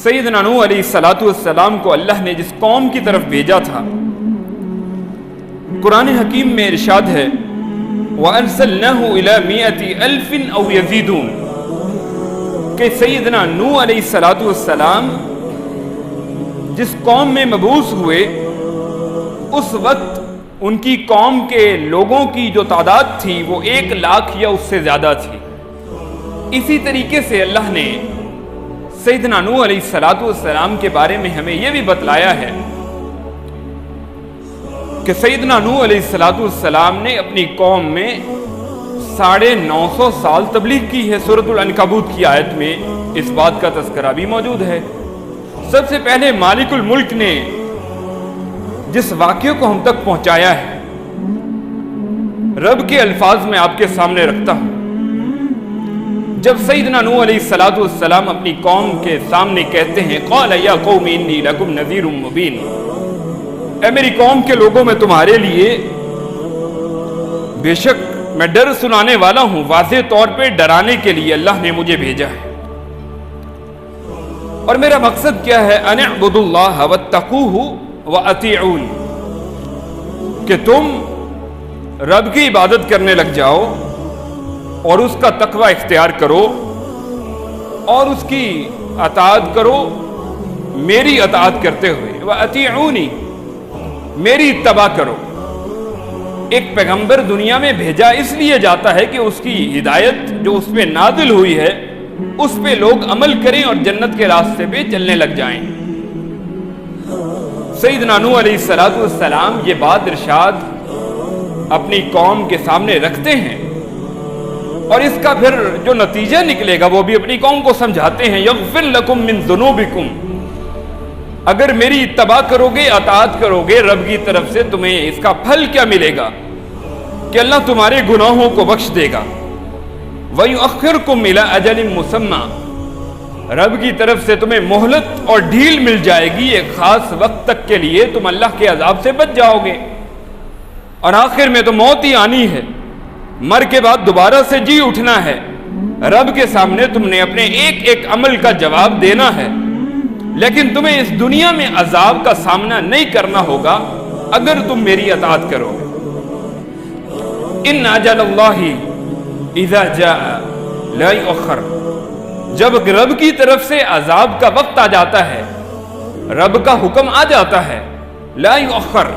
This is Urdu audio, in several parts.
سیدنا نوح علیہ السلام کو اللہ نے جس قوم کی طرف بھیجا تھا، قرآن حکیم میں ارشاد ہے وَأَرْسَلْنَاهُ إِلَى مِئَةِ أَلْفٍ أَوْ يَزِيدُونَ کہ سیدنا نوح علیہ السلام جس قوم میں مبعوث ہوئے اس وقت ان کی قوم کے لوگوں کی جو تعداد تھی وہ 1,00,000 یا اس سے زیادہ تھی۔ اسی طریقے سے اللہ نے سیدنا نوح علیہ السلام کے بارے میں ہمیں یہ بھی بتلایا ہے کہ سیدنا نوح علیہ السلام نے اپنی قوم میں 950 سال تبلیغ کی ہے۔ سورۃ العنکبوت کی آیت میں اس بات کا تذکرہ بھی موجود ہے۔ سب سے پہلے مالک الملک نے جس واقعے کو ہم تک پہنچایا ہے، رب کے الفاظ میں آپ کے سامنے رکھتا ہوں۔ جب سیدنا نوح علیہ السلام اپنی قوم کے سامنے کہتے ہیں قال یا قوم انی لکم نذیر مبین، اے میری قوم کے لوگوں میں تمہارے لیے بے شک میں ڈر سنانے والا ہوں، واضح طور پہ ڈرانے کے لیے اللہ نے مجھے بھیجا ہے۔ اور میرا مقصد کیا ہے؟ ان اعبدوا اللہ واتقوہ واطیعون، کہ تم رب کی عبادت کرنے لگ جاؤ اور اس کا تقوی اختیار کرو اور اس کی اطاعت کرو میری اطاعت کرتے ہوئے، واطیعونی میری اتباع کرو۔ ایک پیغمبر دنیا میں بھیجا اس لیے جاتا ہے کہ اس کی ہدایت جو اس پہ نازل ہوئی ہے اس پہ لوگ عمل کریں اور جنت کے راستے پہ چلنے لگ جائیں۔ سیدنا نوح علیہ السلام یہ بات ارشاد اپنی قوم کے سامنے رکھتے ہیں اور اس کا پھر جو نتیجہ نکلے گا وہ بھی اپنی قوم کو سمجھاتے ہیں یغفر لکم من ذنوبکم، اگر میری اتباع کرو گے، اطاعت کرو گے رب کی طرف سے، تمہیں اس کا پھل کیا ملے گا کہ اللہ تمہارے گناہوں کو بخش دے گا۔ وَيُؤَخِّرْكُمْ إِلَىٰ أَجَلٍ مُّسَمًّى، رب کی طرف سے تمہیں مہلت اور ڈھیل مل جائے گی ایک خاص وقت تک کے لیے، تم اللہ کے عذاب سے بچ جاؤ گے۔ اور آخر میں تو موت ہی آنی ہے، مر کے بعد دوبارہ سے جی اٹھنا ہے، رب کے سامنے تم نے اپنے ایک ایک عمل کا جواب دینا ہے، لیکن تمہیں اس دنیا میں عذاب کا سامنا نہیں کرنا ہوگا اگر تم میری اطاعت کرو گے۔ ان اجل اللہ اذا جاء لا یؤخر، جب رب کی طرف سے عذاب کا وقت آ جاتا ہے، رب کا حکم آ جاتا ہے، لا یؤخر،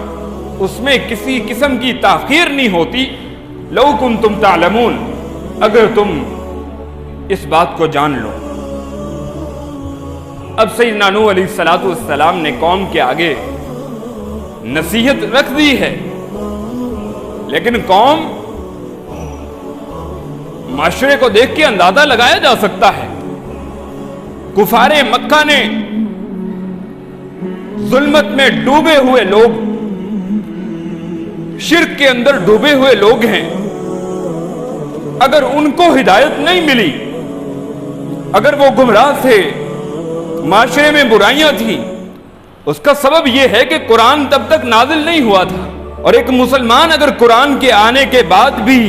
اس میں کسی قسم کی تاخیر نہیں ہوتی۔ لو کنتم تعلمون، اگر تم اس بات کو جان لو۔ اب سیدنا نوح علیہ السلام نے قوم کے آگے نصیحت رکھ دی ہے، لیکن قوم معاشرے کو دیکھ کے اندازہ لگایا جا سکتا ہے، کفار مکہ نے ظلمت میں ڈوبے ہوئے لوگ، شرک کے اندر ڈوبے ہوئے لوگ ہیں۔ اگر ان کو ہدایت نہیں ملی، اگر وہ گمراہ تھے، معاشرے میں برائیاں تھیں، اس کا سبب یہ ہے کہ قرآن تب تک نازل نہیں ہوا تھا۔ اور ایک مسلمان اگر قرآن کے آنے کے بعد بھی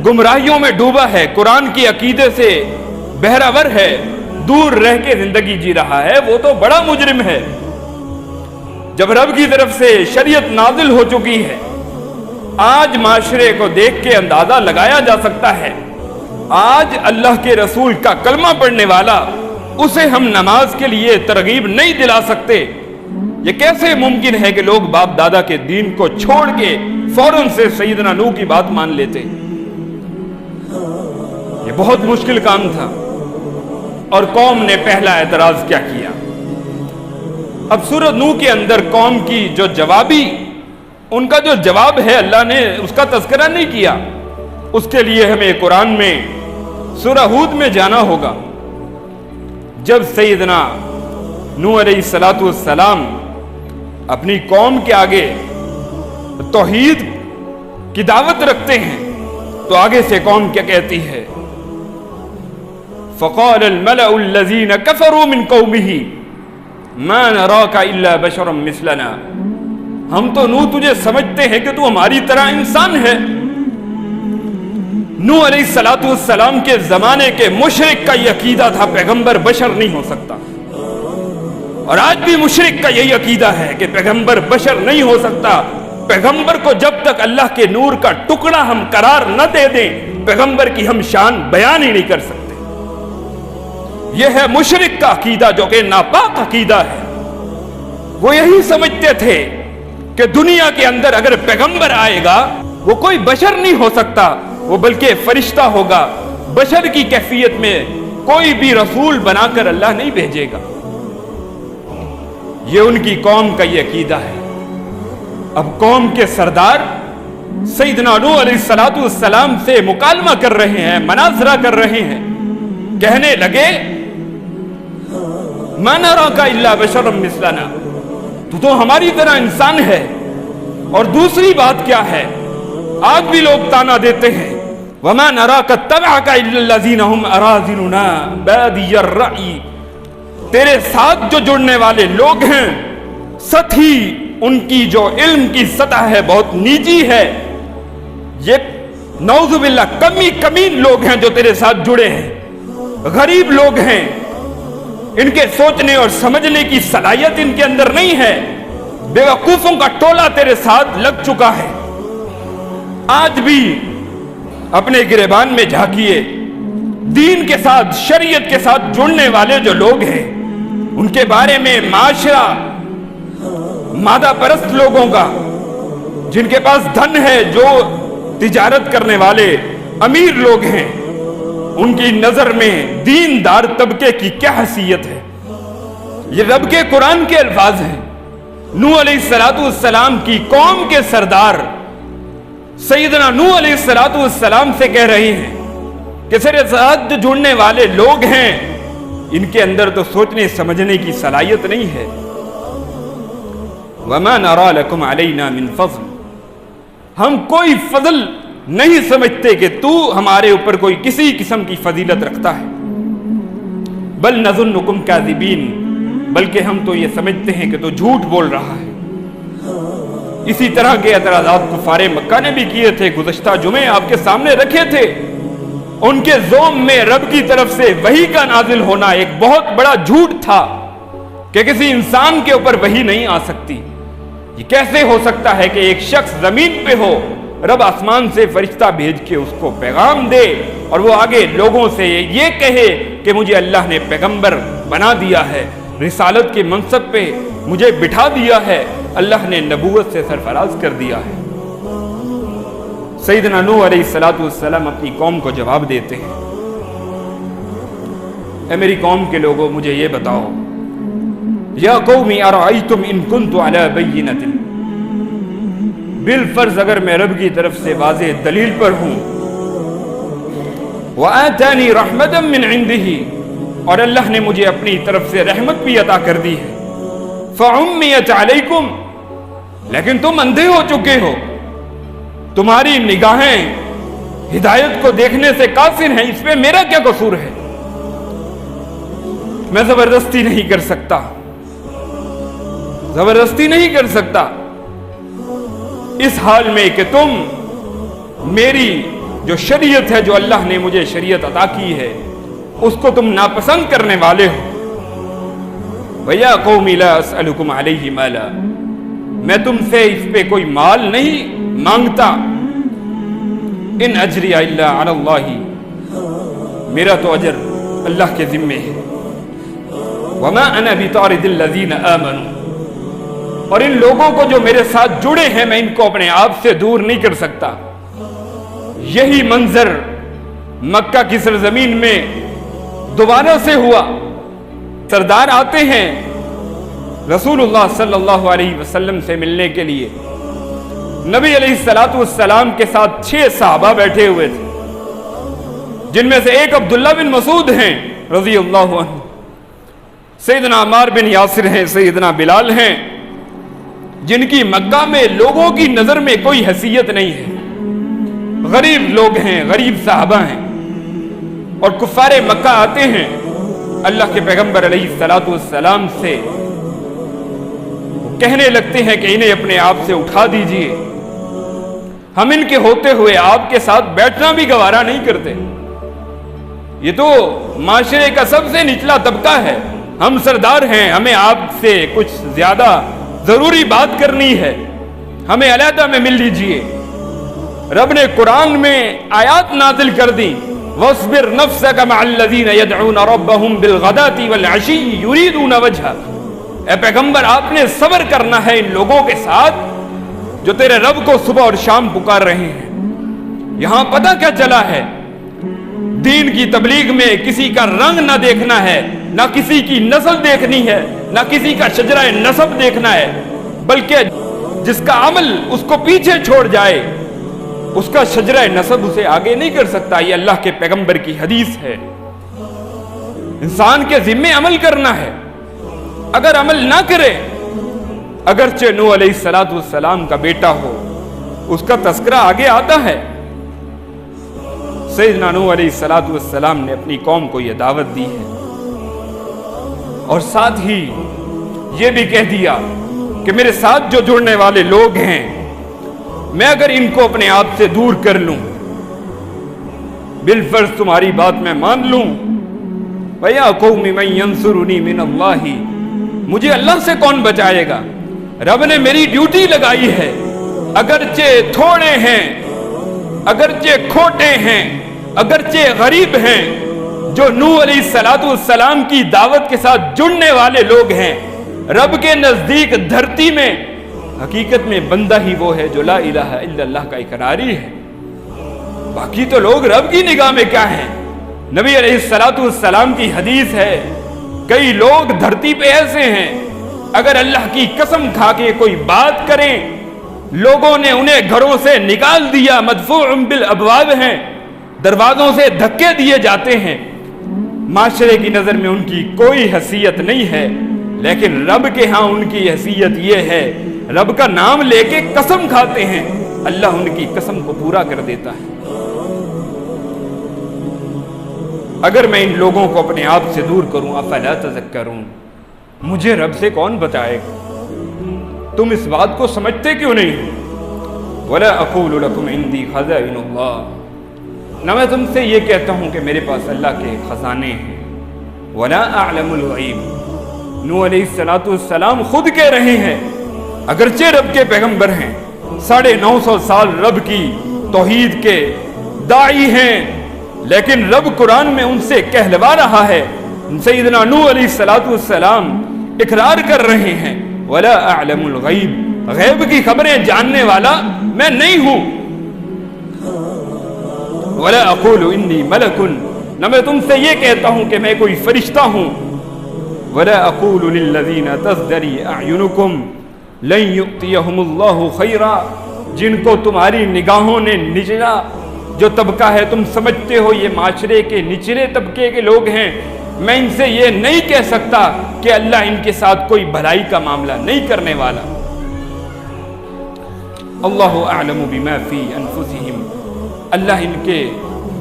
گمراہیوں میں ڈوبا ہے، قرآن کی عقیدے سے بہراور ہے، دور رہ کے زندگی جی رہا ہے، وہ تو بڑا مجرم ہے۔ جب رب کی طرف سے شریعت نازل ہو چکی ہے، آج معاشرے کو دیکھ کے اندازہ لگایا جا سکتا ہے، آج اللہ کے رسول کا کلمہ پڑھنے والا، اسے ہم نماز کے لیے ترغیب نہیں دلا سکتے۔ یہ کیسے ممکن ہے کہ لوگ باپ دادا کے دین کو چھوڑ کے فوراً سے سیدنا نوح کی بات مان لیتے؟ یہ بہت مشکل کام تھا۔ اور قوم نے پہلا اعتراض کیا کیا؟ اب سورۃ نوح کے اندر قوم کی جو جوابی، ان کا جو جواب ہے اللہ نے اس کا تذکرہ نہیں کیا، اس کے لیے ہمیں قرآن میں سورہ ہود میں جانا ہوگا۔ جب سیدنا نوح علیہ السلام اپنی قوم کے آگے توحید کی دعوت رکھتے ہیں تو آگے سے قوم کیا کہتی ہے؟ فقال الملأ الذين كفروا من قومه ما نراك الا بشرا مثلنا، ہم تو نوح تجھے سمجھتے ہیں کہ تو ہماری طرح انسان ہے۔ نوح علیہ السلام کے زمانے کے مشرک کا یہ عقیدہ تھا پیغمبر بشر نہیں ہو سکتا۔ اور آج بھی مشرک کا یہی عقیدہ ہے کہ پیغمبر بشر نہیں ہو سکتا، پیغمبر کو جب تک اللہ کے نور کا ٹکڑا ہم قرار نہ دے دیں پیغمبر کی ہم شان بیان ہی نہیں کر سکتے۔ یہ ہے مشرک کا عقیدہ جو کہ ناپاک عقیدہ ہے۔ وہ یہی سمجھتے تھے کہ دنیا کے اندر اگر پیغمبر آئے گا وہ کوئی بشر نہیں ہو سکتا، وہ بلکہ فرشتہ ہوگا، بشر کی کیفیت میں کوئی بھی رسول بنا کر اللہ نہیں بھیجے گا۔ یہ ان کی قوم کا یہ عقیدہ ہے۔ اب قوم کے سردار سیدنا نوح علیہ السلام سے مکالمہ کر رہے ہیں، مناظرہ کر رہے ہیں، کہنے لگے ما نراک الا بشرا مثلنا، تو ہماری طرح انسان ہے۔ اور دوسری بات کیا ہے، آج بھی لوگ تانا دیتے ہیں وما نراک اتبعک الا الذین هم اراذلنا بادی الرأی، تیرے ساتھ جو جڑنے والے لوگ ہیں سطحی، ان کی جو علم کی سطح ہے بہت نیچی ہے، یہ نعوذ باللہ کمین لوگ ہیں جو تیرے ساتھ جڑے ہیں، غریب لوگ ہیں، ان کے سوچنے اور سمجھنے کی صلاحیت ان کے اندر نہیں ہے، بے وقوفوں کا ٹولہ تیرے ساتھ لگ چکا ہے۔ آج بھی اپنے گریبان میں جھانکیے، دین کے ساتھ شریعت کے ساتھ جڑنے والے جو لوگ ہیں ان کے بارے میں معاشرہ مادہ پرست لوگوں کا، جن کے پاس دھن ہے، جو تجارت کرنے والے امیر لوگ ہیں، ان کی نظر میں دیندار طبقے کی کیا حیثیت ہے؟ یہ رب کے قرآن کے الفاظ ہیں۔ نوح علیہ السلام کی قوم کے سردار سیدنا نوح علیہ السلام سے کہہ رہے ہیں کہ تیرے ساتھ جو جڑنے والے لوگ ہیں ان کے اندر تو سوچنے سمجھنے کی صلاحیت نہیں ہے۔ وَمَا نَرَى لَكُمْ عَلَيْنَا مِن فَضْلٍ، ہم کوئی فضل نہیں سمجھتے کہ تو ہمارے اوپر کوئی کسی قسم کی فضیلت رکھتا ہے۔ بل نظنکم کاذبین، بلکہ ہم تو یہ سمجھتے ہیں کہ تو جھوٹ بول رہا ہے۔ اسی طرح کے اعتراضات کفار مکہ نے بھی کیے تھے، گزشتہ جمعے آپ کے سامنے رکھے تھے۔ ان کے زوم میں رب کی طرف سے وحی کا نازل ہونا ایک بہت بڑا جھوٹ تھا کہ کسی انسان کے اوپر وحی نہیں آ سکتی۔ یہ کیسے ہو سکتا ہے کہ ایک شخص زمین پہ ہو، رب آسمان سے فرشتہ بھیج کے اس کو پیغام دے اور وہ آگے لوگوں سے یہ کہے کہ مجھے اللہ نے پیغمبر بنا دیا ہے، رسالت کے منصب پہ مجھے بٹھا دیا ہے، اللہ نے نبوت سے سرفراز کر دیا ہے۔ سیدنا نوح علیہ السلام اپنی قوم کو جواب دیتے ہیں، اے میری قوم کے لوگوں مجھے یہ بتاؤ، یا قومی ارائیتم ان کنت علی بینۃ، بالفرض اگر میں رب کی طرف سے واضح دلیل پر ہوں، وآتانی رحمتا من عنده، اور اللہ نے مجھے اپنی طرف سے رحمت بھی عطا کر دی ہے، فعمیت علیکم، لیکن تم اندھے ہو چکے ہو، تمہاری نگاہیں ہدایت کو دیکھنے سے قاصر ہیں، اس پہ میرا کیا قصور ہے؟ میں زبردستی نہیں کر سکتا، زبردستی نہیں کر سکتا اس حال میں کہ تم میری جو شریعت ہے، جو اللہ نے مجھے شریعت عطا کی ہے، اس کو تم ناپسند کرنے والے ہو۔ وَيَا قَوْمِ لَا أَسْأَلُكُمْ عَلَيْهِ مَالًا، میں تم سے اس پہ کوئی مال نہیں مانگتا، ان اجری الا علی اللہ، میرا تو اجر اللہ کے ذمے ہے، وما انا بطارد الذین آمنوا، اور ان لوگوں کو جو میرے ساتھ جڑے ہیں میں ان کو اپنے آپ سے دور نہیں کر سکتا۔ یہی منظر مکہ کی سرزمین میں دوبارہ سے ہوا، سردار آتے ہیں رسول اللہ صلی اللہ علیہ وسلم سے ملنے کے لیے، نبی علیہ السلام کے ساتھ 6 صحابہ بیٹھے ہوئے تھے، جن میں سے ایک عبداللہ بن مسعود ہیں رضی اللہ عنہ، سیدنا عمار بن یاسر ہیں، سیدنا بلال ہیں، جن کی مکہ میں لوگوں کی نظر میں کوئی حیثیت نہیں ہے، غریب لوگ ہیں، غریب صحابہ ہیں، اور کفار مکہ آتے ہیں اللہ کے پیغمبر علیہ السلام سے، کہنے لگتے ہیں کہ انہیں اپنے آپ سے اٹھا دیجئے، ہم ان کے ہوتے ہوئے آپ کے ساتھ بیٹھنا بھی گوارا نہیں کرتے، یہ تو معاشرے کا سب سے نچلا طبقہ ہے، ہم سردار ہیں, ہمیں آپ سے کچھ زیادہ ضروری بات کرنی ہے, ہمیں علیحدہ میں مل لیجئے. رب نے قرآن میں آیات نازل کر دی, وَاصْبِرْ نَفْسَكَ مَعَ الَّذِينَ يَدْعُونَ رَبَّهُمْ بِالْغَدَاةِ وَالْعَشِيِّ يُرِيدُونَ وَجْهَهُ. اے پیغمبر, آپ نے صبر کرنا ہے ان لوگوں کے ساتھ جو تیرے رب کو صبح اور شام پکار رہے ہیں. یہاں پتہ کیا چلا ہے, دین کی تبلیغ میں کسی کا رنگ نہ دیکھنا ہے, نہ کسی کی نسل دیکھنی ہے, نہ کسی کا شجرہ نسب دیکھنا ہے, بلکہ جس کا عمل اس کو پیچھے چھوڑ جائے اس کا شجرہ نسب اسے آگے نہیں کر سکتا. یہ اللہ کے پیغمبر کی حدیث ہے. انسان کے ذمے عمل کرنا ہے. اگر عمل نہ کرے, اگرچہ نوح علیہ السلام کا بیٹا ہو, اس کا تذکرہ آگے آتا ہے. سیدنا نوح علیہ السلام نے اپنی قوم کو یہ دعوت دی ہے, اور ساتھ ہی یہ بھی کہہ دیا کہ میرے ساتھ جو جڑنے والے لوگ ہیں, میں اگر ان کو اپنے آپ سے دور کر لوں, بالفرض تمہاری بات میں مان لوں, وَيَا قَوْمِ مَن يَنصُرُنِي مِنَ اللَّهِ, مجھے اللہ سے کون بچائے گا؟ رب نے میری ڈیوٹی لگائی ہے. اگرچہ تھوڑے ہیں, اگرچہ کھوٹے ہیں, اگرچہ غریب ہیں, جو نوح علیہ السلام کی دعوت کے ساتھ جڑنے والے لوگ ہیں, رب کے نزدیک دھرتی میں حقیقت میں بندہ ہی وہ ہے جو لا الہ الا اللہ کا اقراری ہے. باقی تو لوگ رب کی نگاہ میں کیا ہیں؟ نبی علیہ السلام کی حدیث ہے, کئی لوگ دھرتی پہ ایسے ہیں اگر اللہ کی قسم کھا کے کوئی بات کریں, لوگوں نے انہیں گھروں سے نکال دیا, مدفوع بالابواب ہیں, دروازوں سے دھکے دیے جاتے ہیں, معاشرے کی نظر میں ان کی کوئی حیثیت نہیں ہے, لیکن رب کے ہاں ان کی حیثیت یہ ہے, رب کا نام لے کے قسم کھاتے ہیں, اللہ ان کی قسم کو پورا کر دیتا ہے. اگر میں ان لوگوں کو اپنے آپ سے دور کروں, افلا تذکرون, مجھے رب سے کون بتائے گا؟ تم اس بات کو سمجھتے کیوں نہیں؟ ولا اقول لكم عندي خزائن اللہ, نہ میں تم سے یہ کہتا ہوں کہ میرے پاس اللہ کے خزانے ہیں. ولا اعلم الغیب, نوح علیہ السلام خود کہہ رہے ہیں, اگرچہ رب کے پیغمبر ہیں, 950 سال رب کی توحید کے داعی ہیں, لیکن رب قرآن میں ان سے کہلوا رہا ہے. سیدنا نوح علیہ السلام اقرار کر رہے ہیں, ولا اعلم الغیب, غیب کی خبریں جاننے والا میں نہیں ہوں. ولا اقول انی ملک, نہ میں تم سے یہ کہتا ہوں کہ میں کوئی فرشتہ ہوں. ولا اقول للذین تزدری اعینکم لن یؤتیہم اللہ خیرا, جن کو تمہاری نگاہوں نے نچلا, جو طبقہ ہے تم سمجھتے ہو یہ معاشرے کے نچلے طبقے کے لوگ ہیں, میں ان سے یہ نہیں کہہ سکتا کہ اللہ ان کے ساتھ کوئی بھلائی کا معاملہ نہیں کرنے والا. اللہ اعلم بما فی انفسہم, اللہ ان کے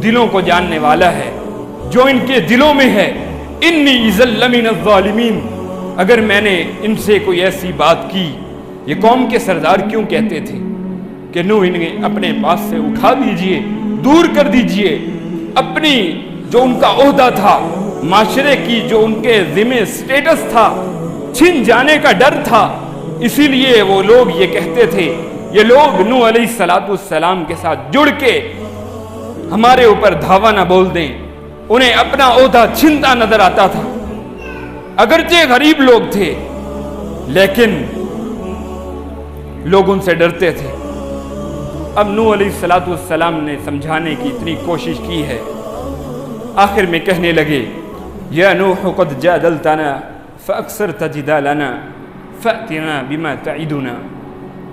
دلوں کو جاننے والا ہے, جو ان کے دلوں میں ہے. انی اذا لمن الظالمین, اگر میں نے ان سے کوئی ایسی بات کی, یہ قوم کے سردار کیوں کہتے تھے کہ نوح انہیں اپنے پاس سے اٹھا دیجئے, دور کر دیجئے, اپنی جو ان کا عہدہ تھا, معاشرے کی جو ان کے ذمہ سٹیٹس تھا, چھن جانے کا ڈر تھا. اسی لیے وہ لوگ یہ کہتے تھے, یہ لوگ نوح علیہ السلام کے ساتھ جڑ کے ہمارے اوپر دھاوا نہ بول دیں. انہیں اپنا عہدہ چھنتا نظر آتا تھا. اگرچہ غریب لوگ تھے, لیکن لوگ ان سے ڈرتے تھے. اب نوح علیہ السلام نے سمجھانے کی اتنی کوشش کی ہے, آخر میں کہنے لگے, یا نوح قد جادلتنا فاکثرت جدالنا فأتنا بما تعدنا.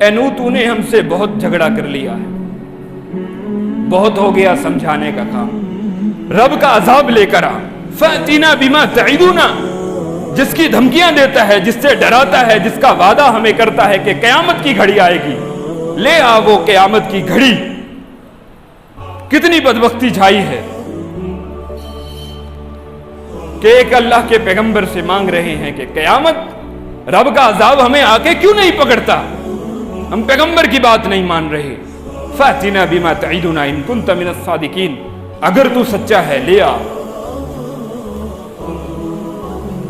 اے نوح, تو نے ہم سے بہت جھگڑا کر لیا ہے, بہت ہو گیا سمجھانے کا کام, رب کا عذاب لے کر آ. فأتنا بما تعدنا, جس کی دھمکیاں دیتا ہے, جس سے ڈراتا ہے, جس کا وعدہ ہمیں کرتا ہے کہ قیامت کی گھڑی آئے گی, لے آ وہ قیامت کی گھڑی. کتنی بدبختی چھائی ہے کہ ایک اللہ کے پیغمبر سے مانگ رہے ہیں کہ قیامت, رب کا عذاب ہمیں آ کے کیوں نہیں پکڑتا, ہم پیغمبر کی بات نہیں مان رہے. فأتنا بما تعدنا ان کنت من الصادقین, اگر تو سچا ہے لے آ.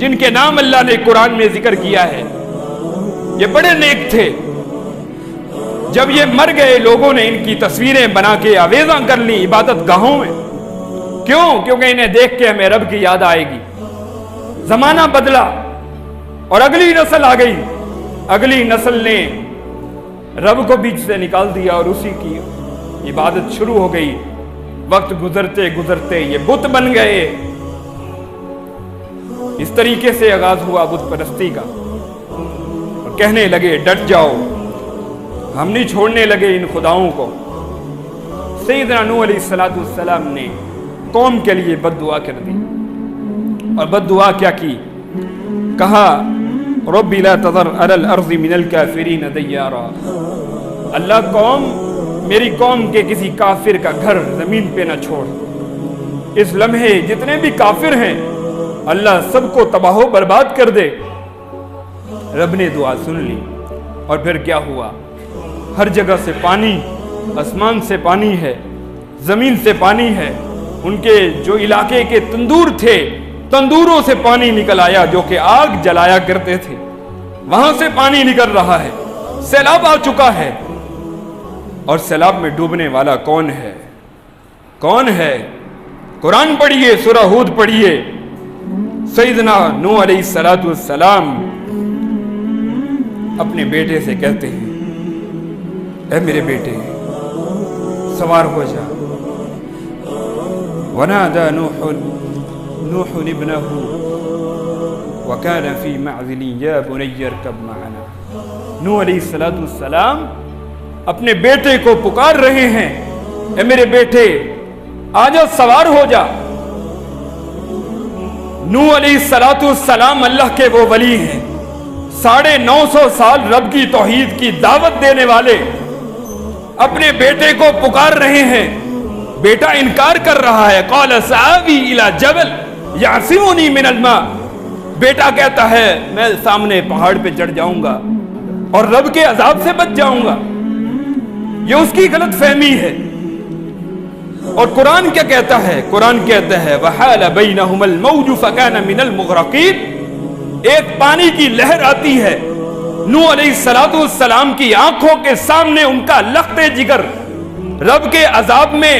جن کے نام اللہ نے قرآن میں ذکر کیا ہے، یہ بڑے نیک تھے. جب یہ مر گئے لوگوں نے ان کی تصویریں بنا کے آویزاں کر لی عبادت گاہوں میں. کیوں؟ کیونکہ انہیں دیکھ کے ہمیں رب کی یاد آئے گی. زمانہ بدلا اور اگلی نسل آ گئی. اگلی نسل نے رب کو بیچ سے نکال دیا اور اسی کی عبادت شروع ہو گئی. وقت گزرتے گزرتے یہ بت بن گئے. اس طریقے سے آغاز ہوا بت پرستی کا. اور کہنے لگے ڈٹ جاؤ، ہم نہیں چھوڑنے لگے ان خداؤں کو. سیدنا نوح علیہ السلام نے قوم کے لیے بد دعا کر دی. اور بد دعا کیا کی؟ کہا رب لا تذر علی الارض من الکافرین دیارا. اللہ میری قوم کے کسی کافر کا گھر زمین پہ نہ چھوڑ. اس لمحے جتنے بھی کافر ہیں اللہ سب کو تباہ و برباد کر دے. رب نے دعا سن لی. اور پھر کیا ہوا؟ ہر جگہ سے پانی، آسمان سے پانی ہے، زمین سے پانی ہے. ان کے جو علاقے کے تندور تھے، تندوروں سے پانی نکل آیا جو کہ آگ جلایا کرتے تھے. وہاں سے پانی نکل رہا ہے. سیلاب آ چکا ہے. اور سیلاب میں ڈوبنے والا کون ہے؟ کون ہے؟ قرآن پڑھیے، سورہ ہود پڑھیے. سیدنا نوح علیہ السلام اپنے بیٹے سے کہتے ہیں اے میرے بیٹے سوار ہو جا. ونادى نوح ابنه وكان في معزل يا بني اركب معنا. نوح علیہ السلام اپنے بیٹے کو پکار رہے ہیں اے میرے بیٹے آجا سوار ہو جا. نوح علیہ السلام اللہ کے وہ ولی ہیں، 950 سال رب کی توحید کی دعوت دینے والے. اپنے بیٹے کو پکار رہے ہیں. بیٹا انکار کر رہا ہے. قال سآوی الی جبل یعصمنی من الماء. بیٹا کہتا ہے میں سامنے پہاڑ پہ چڑھ جاؤں گا اور رب کے عذاب سے بچ جاؤں گا. یہ اس کی غلط فہمی ہے. اور قرآن کیا کہتا ہے؟ قرآن کہتا ہے وحال بینہم الموج فکان من المغرقین. ایک پانی کی لہر آتی ہے. نوح علیہ السلام کی آنکھوں کے سامنے ان کا لخت جگر رب کے عذاب میں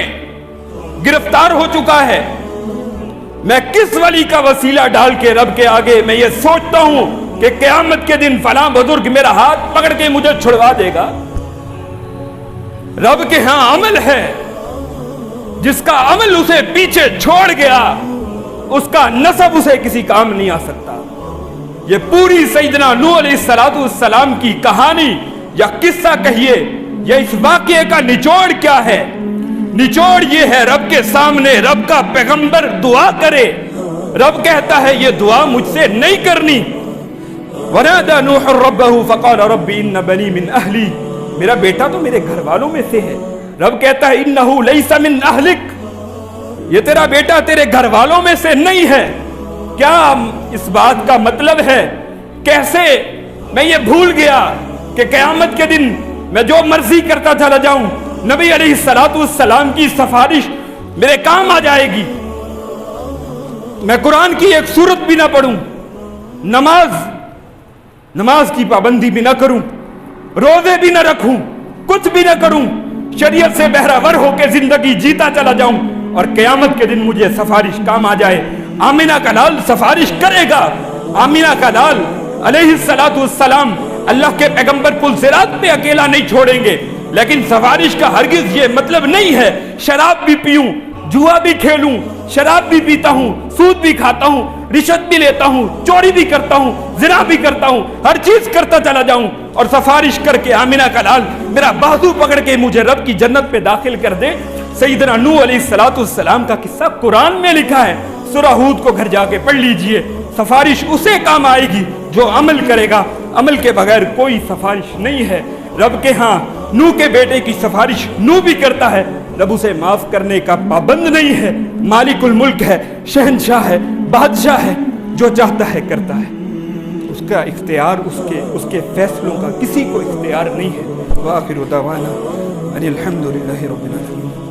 گرفتار ہو چکا ہے. میں کس ولی کا وسیلہ ڈال کے رب کے آگے میں یہ سوچتا ہوں کہ قیامت کے دن فلاں بزرگ میرا ہاتھ پکڑ کے مجھے چھڑوا دے گا. رب کے ہاں عمل ہے. جس کا عمل اسے پیچھے چھوڑ گیا اس کا نسب اسے کسی کام نہیں آ سکتا. یہ پوری سیدنا نوح علیہ السلام کی کہانی یا قصہ کہیے، یا اس واقعے کا نچوڑ کیا ہے؟ نچوڑ یہ ہے رب کے سامنے رب کا پیغمبر دعا کرے. رب کہتا ہے یہ دعا مجھ سے نہیں کرنی. ونادى نوح ربه فقال رب ان بني من اهلي. میرا بیٹا تو میرے گھر والوں میں سے ہے. رب کہتا ہے انه ليس من اهلك. یہ تیرا بیٹا تیرے گھر والوں میں سے نہیں ہے. کیا اس بات کا مطلب ہے؟ کیسے میں یہ بھول گیا کہ قیامت کے دن میں جو مرضی کرتا چلا جاؤں نبی علیہ السلام کی سفارش میرے کام آ جائے گی. میں قرآن کی ایک سورت بھی نہ پڑھوں، نماز کی پابندی بھی نہ کروں، روزے بھی نہ رکھوں، کچھ بھی نہ کروں، شریعت سے بہرہ ہو کے زندگی جیتا چلا جاؤں اور قیامت کے دن مجھے سفارش کام آ جائے. آمینہ کا لال سفارش کرے گا. آمینہ کا لال علیہ السلام اللہ کے پیغمبر پل صراط پہ اکیلا نہیں چھوڑیں گے. لیکن سفارش کا ہرگز یہ مطلب نہیں ہے شراب بھی پیوں، جوا بھی کھیلوں، شراب بھی پیتا ہوں، سود بھی کھاتا ہوں، رشوت بھی لیتا ہوں، چوری بھی کرتا ہوں، زنا بھی کرتا ہوں، ہر چیز کرتا چلا جاؤں اور سفارش کر کے آمینہ کا لال میرا بازو پکڑ کے مجھے رب کی جنت پہ داخل کر دے. سیدنا نوح علیہ السلام کا قصہ قرآن میں لکھا ہے. سورہ ہود کو گھر جا کے پڑھ لیجئے. سفارش اسے کام آئے گی جو عمل کرے گا. عمل کے بغیر کوئی سفارش نہیں ہے. رب کے ہاں نوح کے بیٹے کی سفارش نوح بھی کرتا ہے. رب اسے معاف کرنے کا پابند نہیں ہے. مالک الملک ہے، شہنشاہ ہے، بادشاہ ہے، جو چاہتا ہے کرتا ہے. اس کا اختیار اس کے فیصلوں کا کسی کو اختیار نہیں ہے. وآخر دعوانا ان الحمد للہ رب العالمین.